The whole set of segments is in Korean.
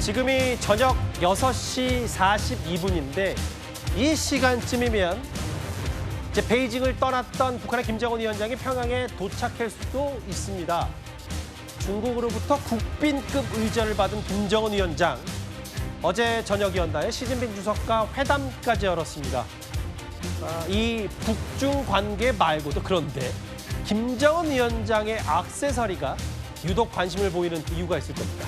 지금이 저녁 6시 42분인데 이 시간쯤이면 이제 베이징을 떠났던 북한의 김정은 위원장이 평양에 도착할 수도 있습니다. 중국으로부터 국빈급 의전을 받은 김정은 위원장. 어제 저녁이었나요? 시진핑 주석과 회담까지 열었습니다. 이 북중 관계 말고도 그런데 김정은 위원장의 액세서리가 유독 관심을 보이는 이유가 있을 겁니다.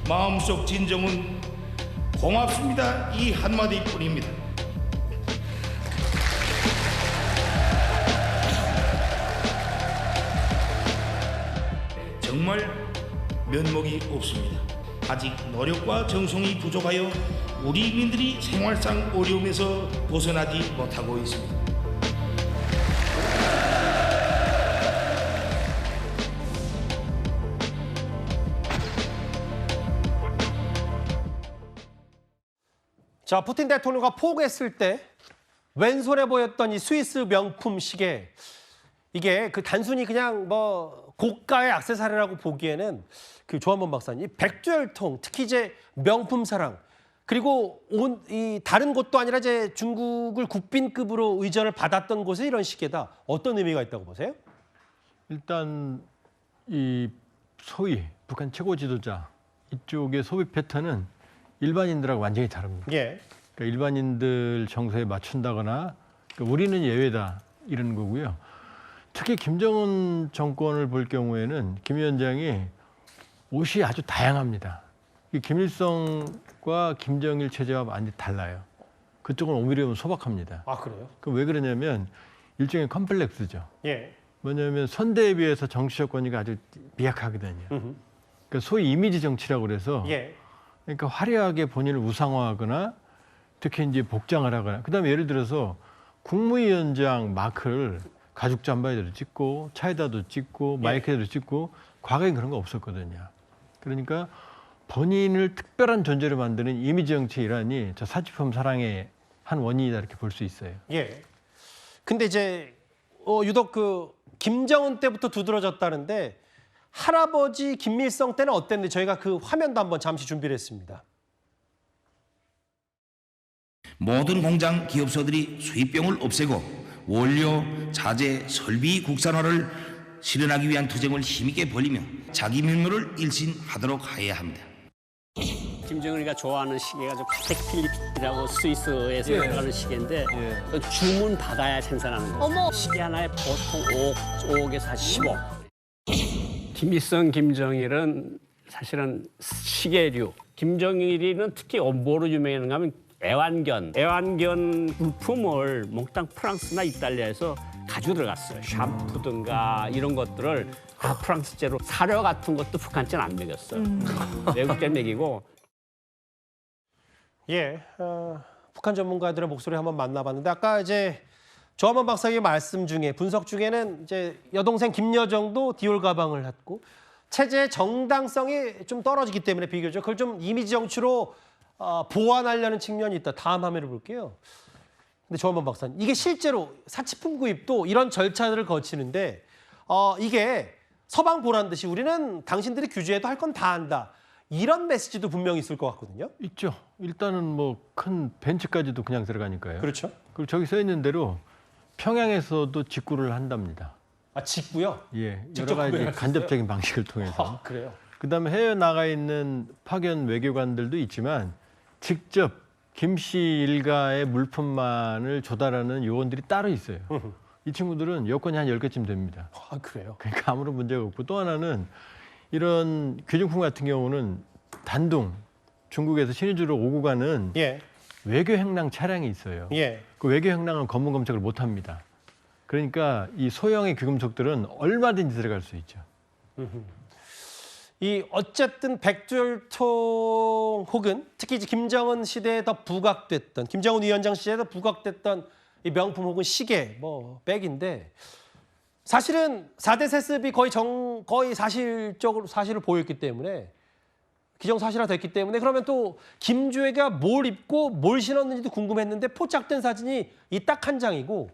마음속 진정은 고맙습니다. 이 한마디뿐입니다. 정말 면목이 없습니다. 아직 노력과 정성이 부족하여 우리 민들이 생활상 어려움에서 벗어나지 못하고 있습니다. 자, 푸틴 대통령과 포옹했을 때 왼손에 보였던 이 스위스 명품 시계, 이게 그 단순히 그냥 뭐 고가의 액세서리라고 보기에는 그 조한범 박사님, 백두혈통, 특히 이제 명품 사랑, 그리고 이 다른 곳도 아니라 이제 중국을 국빈급으로 의전을 받았던 곳에 이런 시계다. 어떤 의미가 있다고 보세요? 일단 이 소위 북한 최고 지도자 이쪽의 소비 패턴은 일반인들하고 완전히 다릅니다. 예. 그러니까 일반인들 정서에 맞춘다거나 그러니까 우리는 예외다 이런 거고요. 특히 김정은 정권을 볼 경우에는 김 위원장이 옷이 아주 다양합니다. 김일성과 김정일 체제와 완전히 달라요. 그쪽은 오히려 소박합니다. 아, 그래요? 그럼 왜 그러냐면 일종의 컴플렉스죠. 예. 뭐냐면 선대에 비해서 정치 조건이 아주 미약하거든요. 그러니까 소위 이미지 정치라고 그래서 예. 그러니까 화려하게 본인을 우상화하거나 특히 이제 복장을 하거나 그다음에 예를 들어서 국무위원장 마크를 가죽 잠바에도 찍고 차에다도 찍고 마이크에도 찍고 과거엔 그런 거 없었거든요. 그러니까 본인을 특별한 존재로 만드는 이미지 정치의 일환이 저 사치품 사랑의 한 원인이다 이렇게 볼 수 있어요. 예. 근데 이제 유독 그 김정은 때부터 두드러졌다는데 할아버지 김일성 때는 어땠는지 저희가 그 화면도 한번 잠시 준비를 했습니다. 모든 공장 기업소들이 수입병을 없애고 원료, 자재, 설비 국산화를 실현하기 위한 투쟁을 힘있게 벌이며 자기 면모를 일신하도록 하여야 합니다. 김정은이가 좋아하는 시계가 저 파텍 필립이라고 스위스에서 들어가는 시계인데 그 주문 받아야 생산하는 거예요. 어머. 시계 하나에 보통 5억에서 한 10억. 김일성, 김정일은 사실은 시계류. 김정일이는 특히 뭐로 유명했는가 하면 애완견 물품을 몽땅 프랑스나 이탈리아에서 가지고 들어갔어요. 샴푸든가 이런 것들을 다 프랑스제로 사료 같은 것도 북한제는 안 먹였어요. 외국제 먹이고. 예, 북한 전문가들의 목소리 한번 만나봤는데 아까 이제 조한범 박사의 말씀 중에 분석 중에는 이제 여동생 김여정도 디올 가방을 했고 체제의 정당성이 좀 떨어지기 때문에 비교적 그걸 좀 이미지 정치로 보완하려는 측면이 있다. 다음 화면을 볼게요. 근데 조한범 박사님, 이게 실제로 사치품 구입도 이런 절차들을 거치는데 이게 서방 보란 듯이 우리는 당신들이 규제해도 할 건 다 한다. 이런 메시지도 분명히 있을 것 같거든요. 있죠. 일단은 뭐 큰 벤츠까지도 그냥 들어가니까요. 그렇죠. 그리고 저기 써 있는 대로 평양에서도 직구를 한답니다. 아, 직구요? 예, 직접 여러 가지 구매할 수 간접적인 방식을 통해서. 아, 그래요? 그다음에 해외 나가 있는 파견 외교관들도 있지만 직접 김 씨 일가의 물품만을 조달하는 요원들이 따로 있어요. 이 친구들은 여권이 한 10개쯤 됩니다. 아, 그래요? 그러니까 아무런 문제가 없고 또 하나는 이런 귀중품 같은 경우는 단둥 중국에서 신의주로 오고 가는 예. 외교 행랑 차량이 있어요. 예. 그 외교 행랑은 검문 검색을 못 합니다. 그러니까 이 소형의 귀금속들은 얼마든지 들어갈 수 있죠. 이 어쨌든 백두혈통 혹은 특히 이제 김정은 시대에 더 부각됐던 김정은 위원장 시대에 더 부각됐던 이 명품 혹은 시계, 뭐 백인데 사실은 4대 세습이 거의 사실을 보였기 때문에 기정사실화 됐기 때문에 그러면 또 김주애가 뭘 입고 뭘 신었는지도 궁금했는데 포착된 사진이 이 딱 한 장이고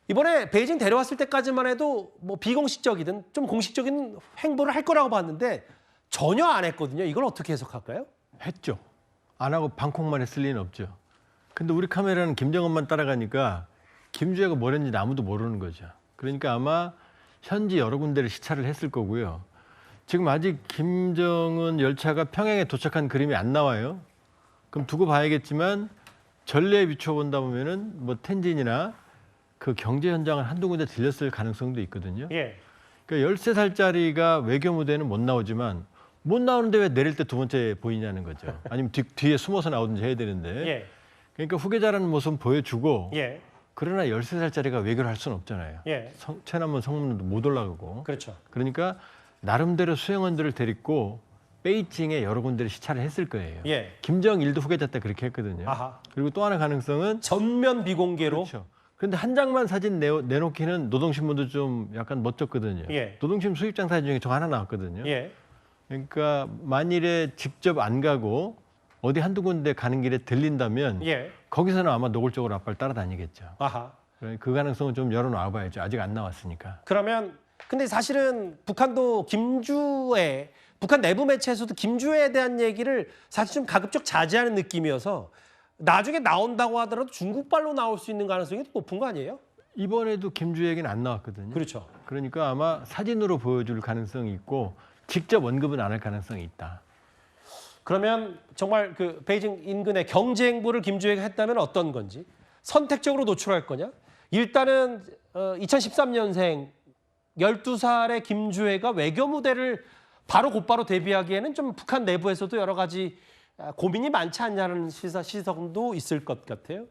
이번에 베이징 데려왔을 때까지만 해도 뭐 비공식적이든 좀 공식적인 행보를 할 거라고 봤는데 전혀 안 했거든요. 이걸 어떻게 해석할까요? 했죠. 안 하고 방콕만 했을 리는 없죠. 근데 우리 카메라는 김정은만 따라가니까 김주애가 뭘 했는지 아무도 모르는 거죠. 그러니까 아마 현지 여러 군데를 시찰을 했을 거고요. 지금 아직 김정은 열차가 평양에 도착한 그림이 안 나와요. 그럼 두고 봐야겠지만 전례에 비춰본다 보면은 뭐 텐진이나 그 경제 현장을 한두 군데 들렸을 가능성도 있거든요. 예. 그러니까 13살짜리가 외교 무대는 못 나오지만 못 나오는데 왜 내릴 때 두 번째 보이냐는 거죠. 아니면 뒤에 숨어서 나오든지 해야 되는데. 예. 그러니까 후계자라는 모습 보여주고 예. 그러나 13살짜리가 외교를 할 수는 없잖아요. 예. 최남원 성문도 못 올라가고. 그렇죠. 그러니까 나름대로 수행원들을 데리고 베이징에 여러 군데를 시찰을 했을 거예요. 예. 김정일도 후계자 때 그렇게 했거든요. 아하. 그리고 또 하나 가능성은 전면 비공개로. 그렇죠. 그런데 한 장만 사진 내놓기는 노동신문도 좀 약간 멋졌거든요. 예. 노동신문 수입장 사진 중에 저 하나 나왔거든요. 예. 그러니까 만일에 직접 안 가고 어디 한두 군데 가는 길에 들린다면 예. 거기서는 아마 노골적으로 아빠를 따라다니겠죠. 아하. 그 가능성은 좀 열어놔 봐야죠. 아직 안 나왔으니까. 그러면 근데 사실은 북한도 김주애 북한 내부 매체에서도 김주애에 대한 얘기를 사실 좀 가급적 자제하는 느낌이어서 나중에 나온다고 하더라도 중국발로 나올 수 있는 가능성이 높은 거 아니에요? 이번에도 김주애 얘기는 안 나왔거든요. 그렇죠. 그러니까 아마 사진으로 보여줄 가능성이 있고 직접 언급은 안 할 가능성이 있다. 그러면 정말 그 베이징 인근의 경제 행보를 김주애가 했다면 어떤 건지 선택적으로 노출할 거냐? 일단은 2013년생 12살의 김주애가 외교 무대를 바로 곧바로 데뷔하기에는 좀 북한 내부에서도 여러 가지 고민이 많지 않냐는 시선도 있을 것 같아요.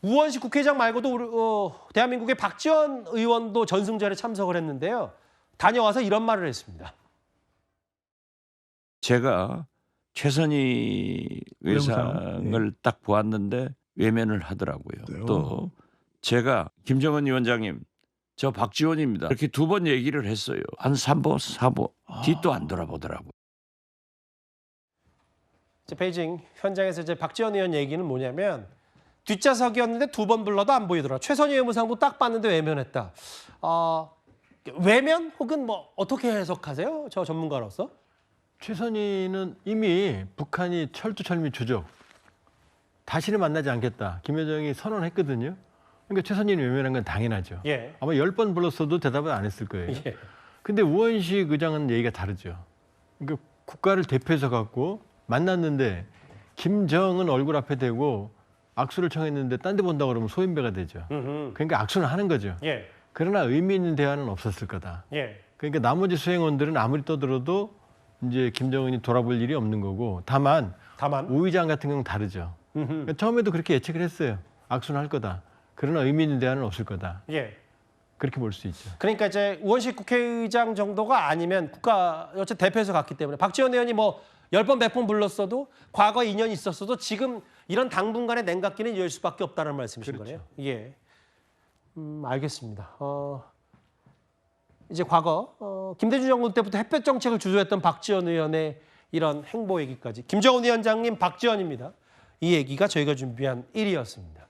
우원식 국회의장 말고도 대한민국의 박지원 의원도 전승절에 참석을 했는데요. 다녀와서 이런 말을 했습니다. 제가 최선희 외상을 딱 보았는데 외면을 하더라고요. 또 제가 김정은 위원장님 저 박지원입니다. 이렇게 두 번 얘기를 했어요. 한 3보, 4보 뒤도 안 돌아보더라고요. 베이징 현장에서 이제 박지원 의원 얘기는 뭐냐면 뒷좌석이었는데 두 번 불러도 안 보이더라. 최선희 외무상도 딱 봤는데 외면했다. 외면 혹은 뭐 어떻게 해석하세요? 저 전문가로서? 최선희는 이미 북한이 철두철미 주적 다시는 만나지 않겠다. 김여정이 선언했거든요. 그러니까 최선희는 외면한 건 당연하죠. 예. 아마 10번 불렀어도 대답을 안 했을 거예요. 예. 근데 우원식 의장은 얘기가 다르죠. 그러니까 국가를 대표해서 갖고 만났는데 김정은 얼굴 앞에 대고 악수를 청했는데 딴 데 본다고 그러면 소인배가 되죠. 그러니까 악수는 하는 거죠. 예. 그러나 의미 있는 대화는 없었을 거다. 예. 그러니까 나머지 수행원들은 아무리 떠들어도 이제 김정은이 돌아볼 일이 없는 거고 다만 우 의장 같은 경우는 다르죠. 그러니까 처음에도 그렇게 예측을 했어요. 악수는 할 거다. 그러나 의미 있는 대화는 없을 거다. 예. 그렇게 볼 수 있죠. 그러니까 이제 우원식 국회의장 정도가 아니면 국가 어쨌든 대표해서 갔기 때문에 박지원 의원이 뭐 10번 100번 불렀어도 과거 인연이 있었어도 지금 이런 당분간의 냉각기는 이을 수밖에 없다는 말씀이신 그렇죠. 거네요. 예. 알겠습니다. 이제 과거 김대중 정부 때부터 햇볕 정책을 주도했던 박지원 의원의 이런 행보 얘기까지 김정은 위원장님 박지원입니다. 이 얘기가 저희가 준비한 1위였습니다.